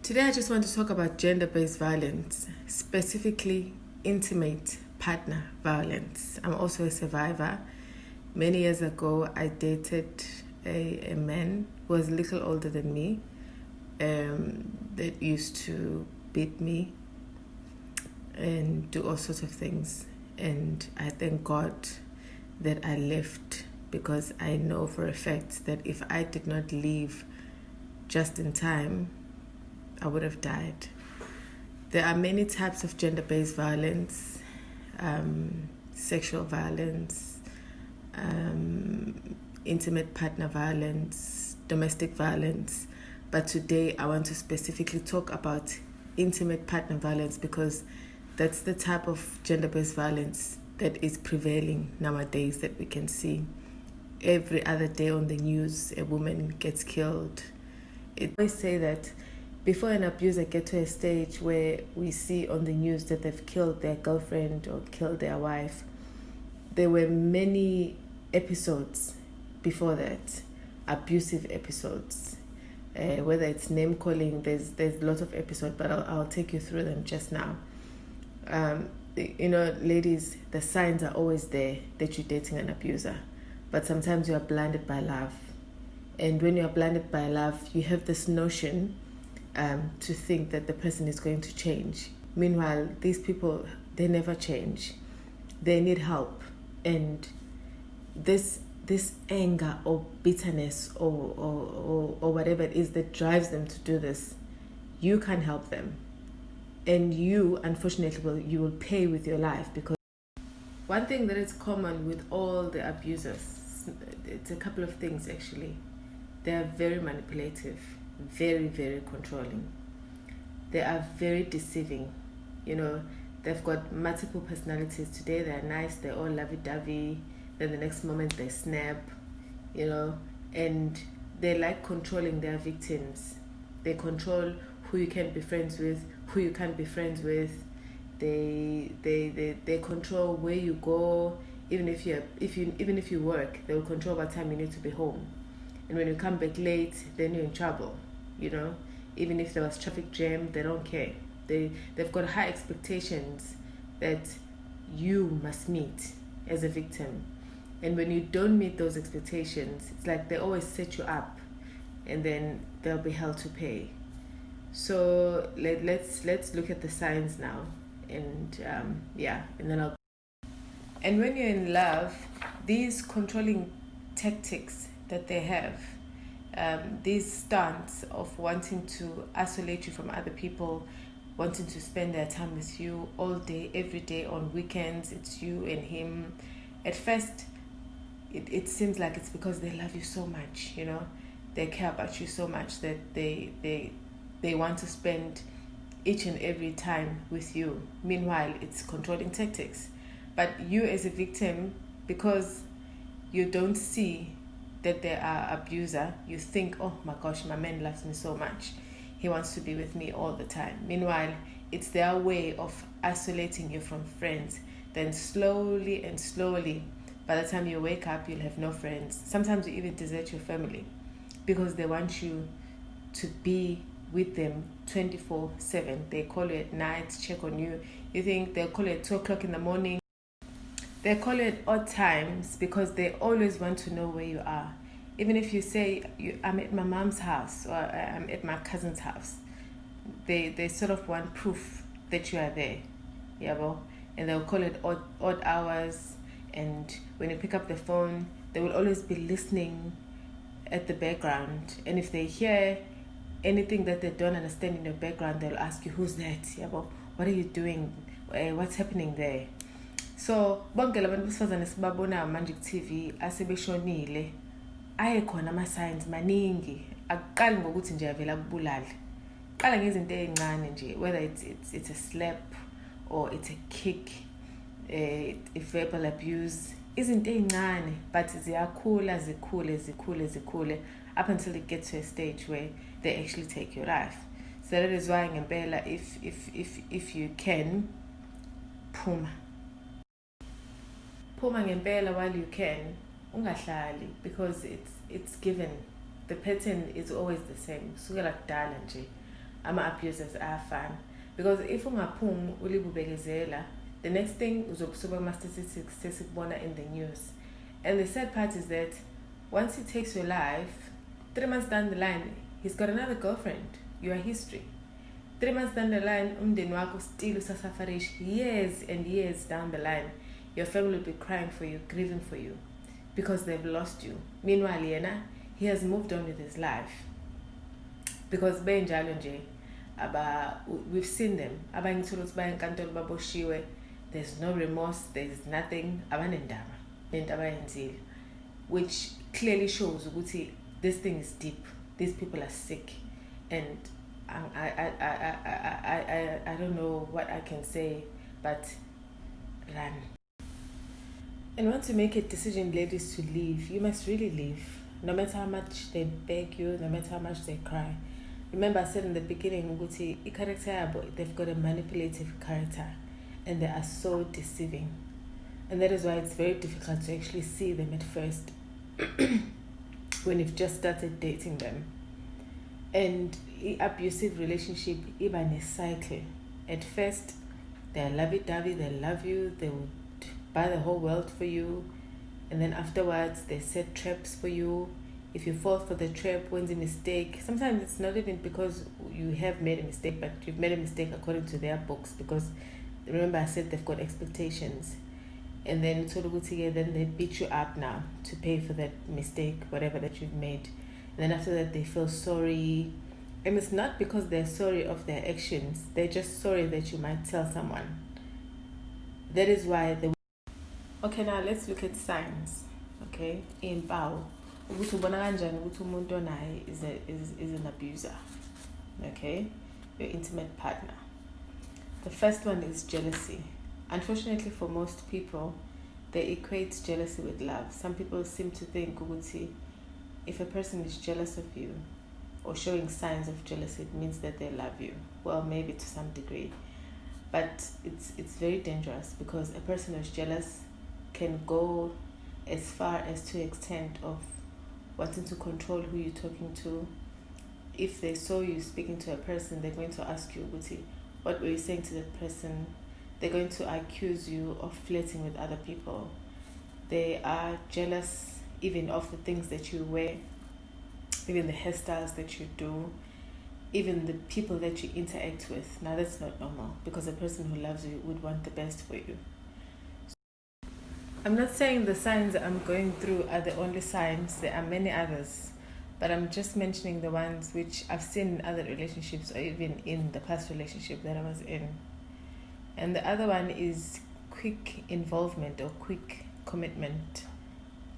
Today I just want to talk about gender-based violence, specifically intimate partner violence. I'm also a survivor. Many years ago, I dated a man who was a little older than me that used to beat me and do all sorts of things. And I thank God that I left, because I know for a fact that if I did not leave just in time, I would have died. There are many types of gender-based violence, sexual violence, intimate partner violence, domestic violence. But today I want to specifically talk about intimate partner violence, because that's the type of gender-based violence that is prevailing nowadays, that we can see. Every other day on the news, a woman gets killed. I always say that before an abuser gets to a stage where we see on the news that they've killed their girlfriend or killed their wife, there were many episodes before that, abusive episodes. Whether it's name calling, there's a lot of episodes, but I'll take you through them just now. Ladies, the signs are always there that you're dating an abuser, but sometimes you are blinded by love. And when you are blinded by love, you have this notion to think that the person is going to change. Meanwhile, these people, they never change. They need help. And this anger or bitterness or whatever it is that drives them to do this, you can't help them. And you, unfortunately, you will pay with your life. Because one thing that is common with all the abusers, it's a couple of things actually. They are very manipulative, very, very controlling. They are very deceiving. They've got multiple personalities. Today they're nice, they're all lovey-dovey. Then the next moment they snap, and they like controlling their victims. They control who you can be friends with, who you can't be friends with. They control where you go. Even if you work, they will control what time you need to be home. And when you come back late, then you're in trouble. Even if there was traffic jam, they don't care. They've got high expectations that you must meet as a victim. And when you don't meet those expectations, it's like they always set you up, and then there'll be hell to pay. So let's look at the signs now, and and when you're in love, these controlling tactics that they have, these stunts of wanting to isolate you from other people, wanting to spend their time with you all day, every day, on weekends, it's you and him. At first, it seems like it's because they love you so much, they care about you so much that they want to spend each and every time with you. Meanwhile, it's controlling tactics. But you as a victim, because you don't see that they are abuser, you think, oh my gosh, my man loves me so much, he wants to be with me all the time. Meanwhile, it's their way of isolating you from friends. Then slowly and slowly, by the time you wake up, you'll have no friends. Sometimes you even desert your family, because they want you to be with them 24/7. They call you at night, check on you. You think they'll call you at 2 o'clock in the morning. They call you at odd times, because they always want to know where you are. Even if you say, I'm at my mom's house, or I'm at my cousin's house, they sort of want proof that you are there. And they'll call it odd hours. And when you pick up the phone, they will always be listening at the background. And if they hear anything that they don't understand in the background, they'll ask you, who's that? What are you doing? What's happening there? So bonke labantu besifazane sibabona manje ku-TV asebeshonile, ayekhona ama-signs maningi. Akuqali ngokuthi nje avela kubulala. Qala ngezinto ezincane nje, whether it's a slap or it's a kick, a verbal abuse. Izinto ezincane, but ziyakhula zikhule up until it gets to a stage where they actually take your life. So that is why ngempela, if you can, phuma ngempela while you can, ungahlali, because it's given. The pattern is always the same. Kusukela kudala nje ama-abusers ayafana. Because if ungaphumi ulibubekezela, the next thing uzokusuka kuma-statistics sesikubona in the news. And the sad part is that once he takes your life, 3 months down the line, he's got another girlfriend. You are history. 3 months down the line, umndeni wakho still usasafarish. Years and years down the line, your family will be crying for you, grieving for you, because they've lost you. Meanwhile, he has moved on with his life. Because benjalo nje, we've seen them. There's no remorse, there's nothing. Which clearly shows that this thing is deep. These people are sick, and I don't know what I can say, but run. And once you make a decision, ladies, to leave, you must really leave. No matter how much they beg you, no matter how much they cry. Remember, I said in the beginning, they've got a manipulative character, and they are so deceiving. And that is why it's very difficult to actually see them at first when you've just started dating them. And abusive relationship, even a cycle. At first, they're lovey-dovey, they love you, they would buy the whole world for you. And then afterwards, they set traps for you. If you fall for the trap, when's a mistake? Sometimes it's not even because you have made a mistake, but you've made a mistake according to their books. Because remember, I said they've got expectations. And then then they beat you up now to pay for that mistake, whatever that you've made. And then after that, they feel sorry. And it's not because they're sorry of their actions. They're just sorry that you might tell someone. That is why they... Okay, now let's look at signs. Okay, in Pao. Is an abuser. Okay, your intimate partner. The first one is jealousy. Unfortunately, for most people, they equate jealousy with love. Some people seem to think, if a person is jealous of you or showing signs of jealousy, it means that they love you. Well, maybe to some degree. But it's very dangerous, because a person who's jealous can go as far as to the extent of wanting to control who you're talking to. If they saw you speaking to a person, they're going to ask you, what were you saying to that person? They're going to accuse you of flirting with other people. They are jealous even of the things that you wear, even the hairstyles that you do, even the people that you interact with. Now that's not normal, because a person who loves you would want the best for you. I'm not saying the signs I'm going through are the only signs. There are many others, but I'm just mentioning the ones which I've seen in other relationships, or even in the past relationship that I was in. And the other one is quick involvement or quick commitment.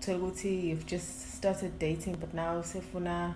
Toluti, you've just started dating, but now Sefuna,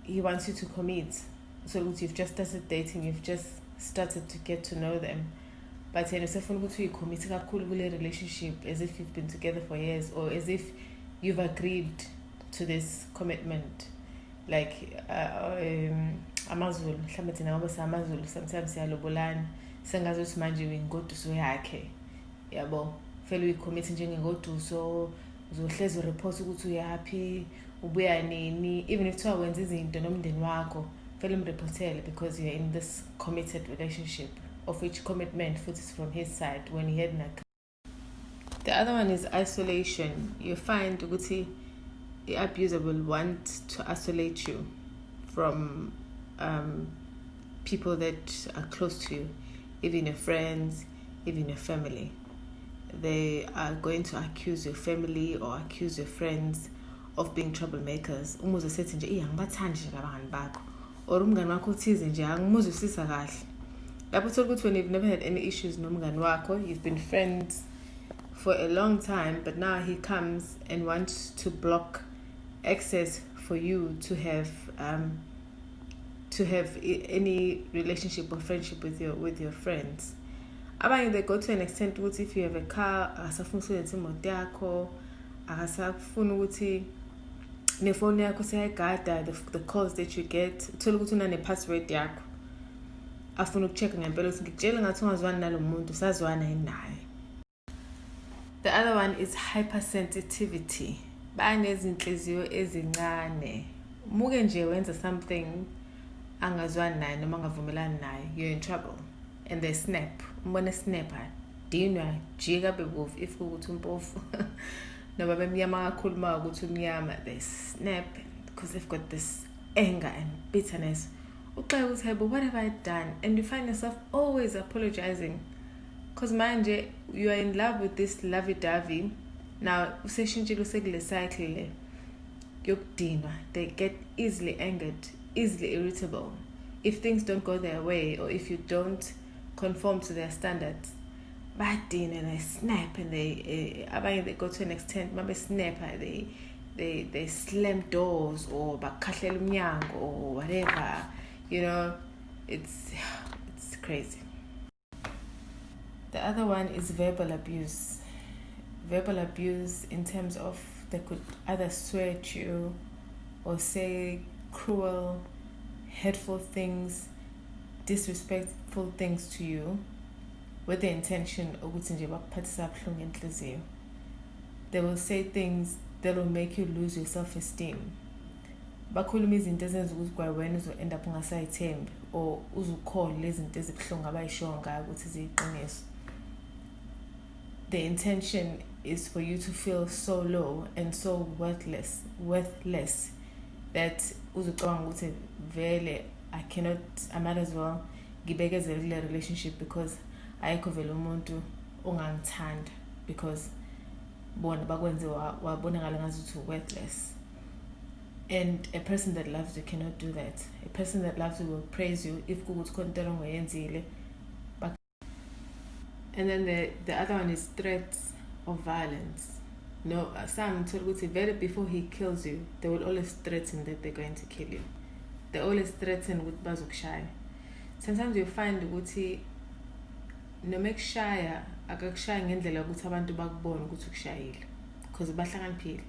he wants you to commit. Toluti, you've just started dating, you've just started to get to know them. But you commit to a relationship as if you've been together for years, or as if you've agreed to this commitment. Like Amazulu, sometimes yalobolani. Sengazuthi manje wingoduso yakhe yabo fela uyicommit njengengoduso uzohlezi ureport ukuthi uyapi ubuya nini, even if kuthiwa wenza izinto nomndeni wakho fela umreportele, because you're in this committed relationship, of which commitment foot is from his side when he had not. The other one is isolation. You find ukuthi the abuser will want to isolate you from people that are close to you, even your friends, even your family. They are going to accuse your family or accuse your friends of being troublemakers. Umuze sethi nje angibathandi nje labangani bakho, or umngani wakho uthize nje angimuzwisisa kahle. Lapho uthola ukuthi when you've never had any issues nomngani wakho, you've been friends for a long time, but now he comes and wants to block access for you to have any relationship or friendship with your friends. Abanye, they go to an extent ukuthi if you have a car, akasafuna ukusebenzisa imoto yakho, akasafuna ukuthi nefoni yakho seyayigada, the calls that you get, uthola ukuthi une-password yakho, afuna ukucheck ngempela ukuthi ngikutshela ngathi ungazwani nalo muntu, usazwana yini naye. The other one is hypersensitivity. Banezinhliziyo ezincane. Muke nje wenza something angazwani naye noma angavumelani naye, you're in trouble. And they snap. Umbona snapper. Dinwa jika bebovu if ukuthi umpofu. Noma bemnyama kakhulu ukuthi umnyama, they snap because they've got this anger and bitterness. Uqala ukuthi hey, but what have I done? And you find yourself always apologizing. Because manje you are in love with this lovey-dovey. Now useshintshile usekule cycle le yokudinwa. They get easily angered, easily irritable. If things don't go their way or if you don't conform to their standards, badinwa and they snap and they go to an extent, maybe snap, they slam doors or bakahlela umnyango or whatever. You know, it's crazy. The other one is verbal abuse. Verbal abuse in terms of they could either swear at you or say cruel, hurtful things, disrespectful things to you with the intention of they will say things that will make you lose your self-esteem. Bakhuluma izinto ezenza ukuthi kwawena uzoenda up ungasayithembi or uzukhola lezi zinto ezibuhlungu abayisho ngayo ukuthi ziyiqiniso. The intention is for you to feel so low and so worthless that uzucabanga ukuthi vele I might as well ngibekezele relationship because ayikho vele umuntu ongangithanda because bona bakwenze wabonakala ngazuthi worthless. And a person that loves you cannot do that. A person that loves you will praise you if kukuthi konke ngoyenzile. And then the other one is threats of violence. No, some told you very before he kills you, they will always threaten that they're going to kill you. They always threaten with bazukushaya. Sometimes you find ukuthi no make shaya akakushaya ngendlela ukuthi abantu bakubone ukuthi ukushayile because bahlakaniphile.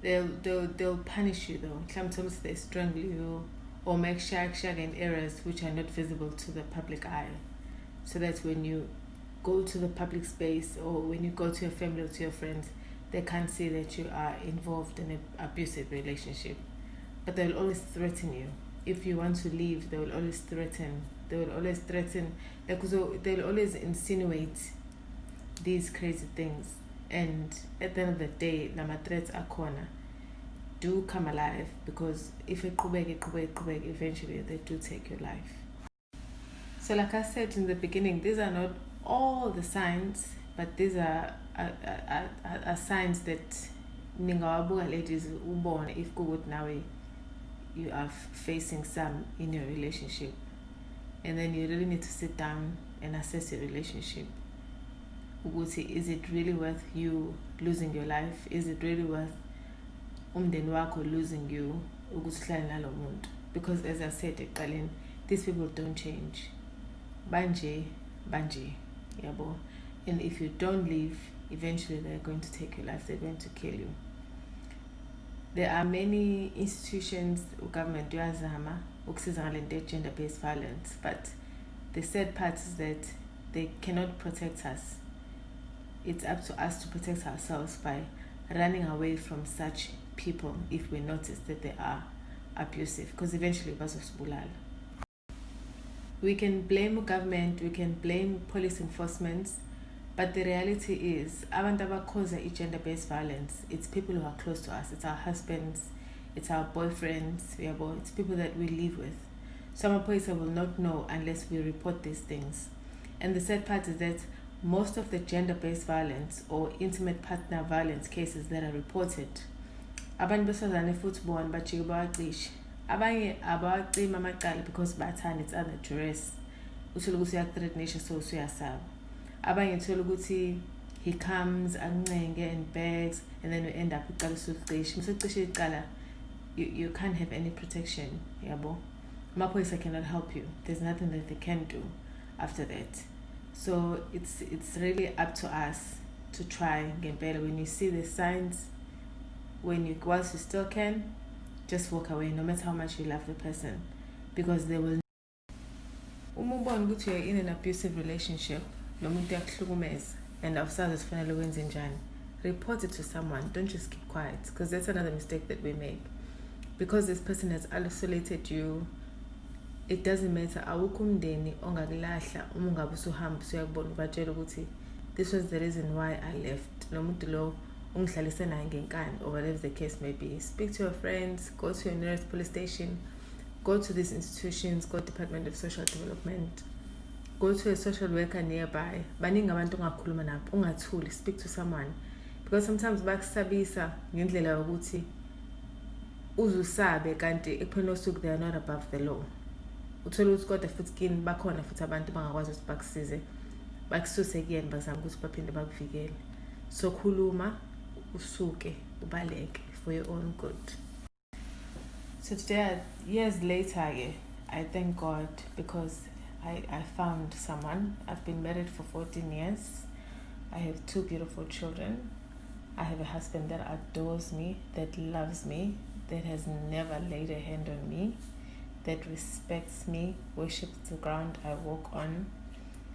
They'll punish you though. Sometimes they strangle you or make shag in areas which are not visible to the public eye. So that when you go to the public space or when you go to your family or to your friends, they can't see that you are involved in an abusive relationship. But they'll always threaten you. If you want to leave, they will always threaten. They'll always insinuate these crazy things. And at the end of the day, nama threats are corner. Do come alive because if it qhubeka, eventually they do take your life. So like I said in the beginning, these are not all the signs, but these are signs that ningawabuka ladies ubone if good now you are facing some in your relationship. And then you really need to sit down and assess your relationship. Is it really worth you losing your life? Is it really worth umndeni wakho losing you? Because as I said, these people don't change. Banje, yabo. And if you don't leave, eventually they're going to take your life. They're going to kill you. There are many institutions, government, gender-based violence, but the sad part is that they cannot protect us. It's up to us to protect ourselves by running away from such people if we notice that they are abusive, because eventually we can blame government, we can blame police enforcement, but the reality is abantu abakhoza gender-based violence, it's people who are close to us. It's our husbands, it's our boyfriends, it's people that we live with. Some police will not know unless we report these things. And the sad part is that most of the gender-based violence or intimate partner violence cases that are reported, abantu besifazane futhi bona bajike bawacishe. Abanye abacima amaqala because bathanda it's other duress. Uthola ukuthi uyathreatenisha so usuyasaba. Abanye uthola ukuthi he comes ancenge and begs and then we end up uqala usucishe. Usucishe iqala you can't have any protection, yabo. Amaphoyisa cannot help you. There's nothing that they can do after that. So it's really up to us to try get better. When you see the signs, whilst you still can, just walk away no matter how much you love the person, because they will. Umubona ukuthi you're in an abusive relationship, nomuntu uyakuhlukumeza and awusazi sifanele wenze njani. Report it to someone. Don't just keep quiet, because that's another mistake that we make. Because this person has isolated you, it doesn't matter, awukho umndeni ongakulahla uma ungabe usuhamba usuyakubona ubatshela ukuthi this was the reason why I left. Nomuntu lo ungihlalise naye ngenkani, or whatever the case may be. Speak to your friends, go to your nearest police station, go to these institutions, go to Department of Social Development, go to a social worker nearby. Baningi abantu ongakhuluma nabo, ungathuli, speak to someone. Because sometimes bakusabisa ngendlela yokuthi uzusabe kanti ekupheleni kosuku they are not above the law. Uthola ukuthi kodwa futhi kini bakhona futhi abantu bangakwazi ukuthi bakusize, bakususe kuyena bazama ukuthi baphinde bakuvikele. So khuluma, usuke, ubaleke for your own good. So today, years later, I thank God because I found someone. I've been married for 14 years. I have 2 beautiful children. I have a husband that adores me, that loves me, that has never laid a hand on me, that respects me, worships the ground I walk on.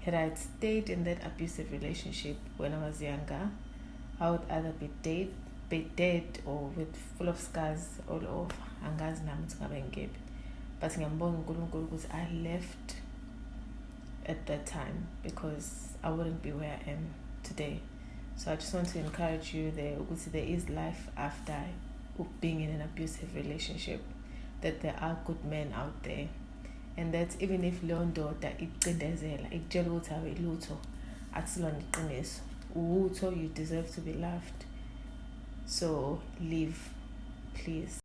Had I stayed in that abusive relationship when I was younger, I would either be dead or with full of scars all over. Angazi nami ukuthi ngabe ngikephi. But ngiyambonga uNkulunkulu ukuthi I left at that time because I wouldn't be where I am today. So I just want to encourage you there is life after being in an abusive relationship, that there are good men out there, and that even if leyo ndoda ikucindezela ikutshela ukuthi awelutho akusilona iqiniso, uwutho, you deserve to be loved. So leave, please.